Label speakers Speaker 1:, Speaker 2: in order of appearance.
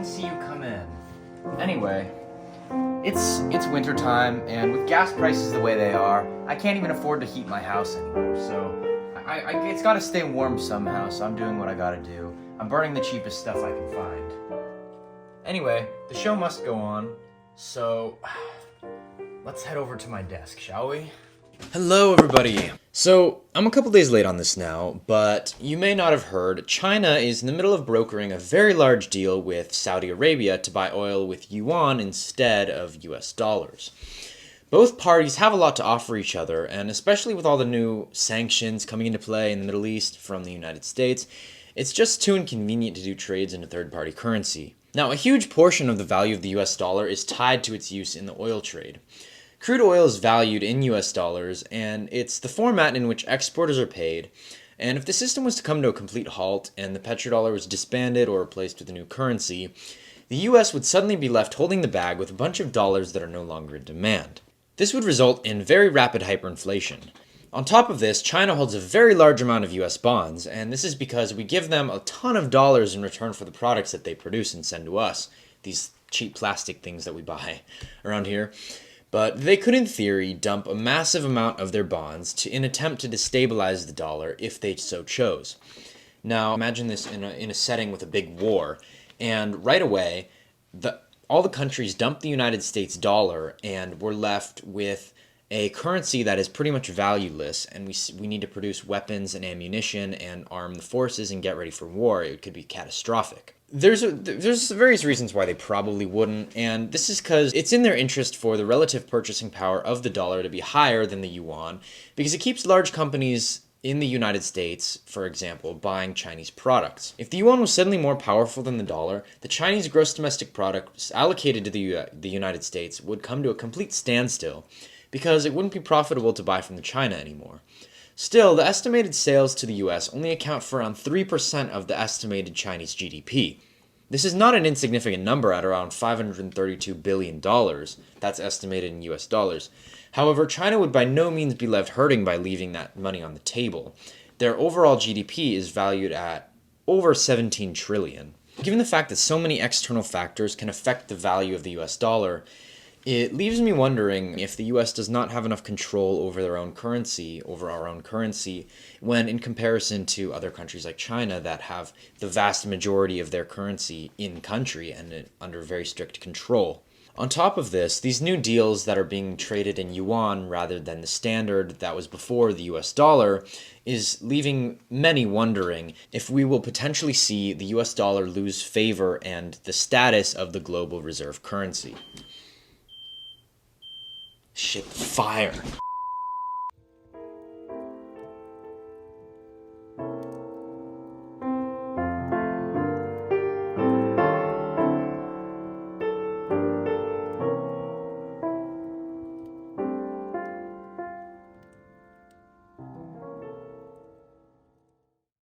Speaker 1: didn't see you come in. Anyway, it's winter time, and with gas prices the way they are, I can't even afford to heat my house anymore, so it's gotta stay warm somehow, so I'm doing what I gotta do. I'm burning the cheapest stuff I can find. Anyway, the show must go on, so let's head over to my desk, shall we? Hello, everybody. So, I'm a couple days late on this now, but you may not have heard, China is in the middle of brokering a very large deal with Saudi Arabia to buy oil with yuan instead of US dollars. Both parties have a lot to offer each other, and especially with all the new sanctions coming into play in the Middle East from the United States, it's just too inconvenient to do trades in a third-party currency. Now, a huge portion of the value of the US dollar is tied to its use in the oil trade. Crude oil is valued in US dollars, and it's the format in which exporters are paid. And if the system was to come to a complete halt and the petrodollar was disbanded or replaced with a new currency, the US would suddenly be left holding the bag with a bunch of dollars that are no longer in demand. This would result in very rapid hyperinflation. On top of this, China holds a very large amount of US bonds, and this is because we give them a ton of dollars in return for the products that they produce and send to us, these cheap plastic things that we buy around here. But they could, in theory, dump a massive amount of their bonds in an attempt to destabilize the dollar if they so chose. Now, imagine this in a setting with a big war, and right away, all the countries dump the United States dollar, and we're left with a currency that is pretty much valueless, and we need to produce weapons and ammunition and arm the forces and get ready for war. It could be catastrophic. There's various reasons why they probably wouldn't, and this is because it's in their interest for the relative purchasing power of the dollar to be higher than the yuan, because it keeps large companies in the United States, for example, buying Chinese products. If the yuan was suddenly more powerful than the dollar, the Chinese gross domestic product allocated to the United States would come to a complete standstill, because it wouldn't be profitable to buy from China anymore. Still, the estimated sales to the US only account for around 3% of the estimated Chinese GDP. This is not an insignificant number at around $532 billion. That's estimated in US dollars. However, China would by no means be left hurting by leaving that money on the table. Their overall GDP is valued at over 17 trillion. Given the fact that so many external factors can affect the value of the US dollar, it leaves me wondering if the US does not have enough control over our own currency, when in comparison to other countries like China that have the vast majority of their currency in country and under very strict control. On top of this, these new deals that are being traded in yuan rather than the standard that was before the US dollar is leaving many wondering if we will potentially see the US dollar lose favor and the status of the global reserve currency. Shit, fire.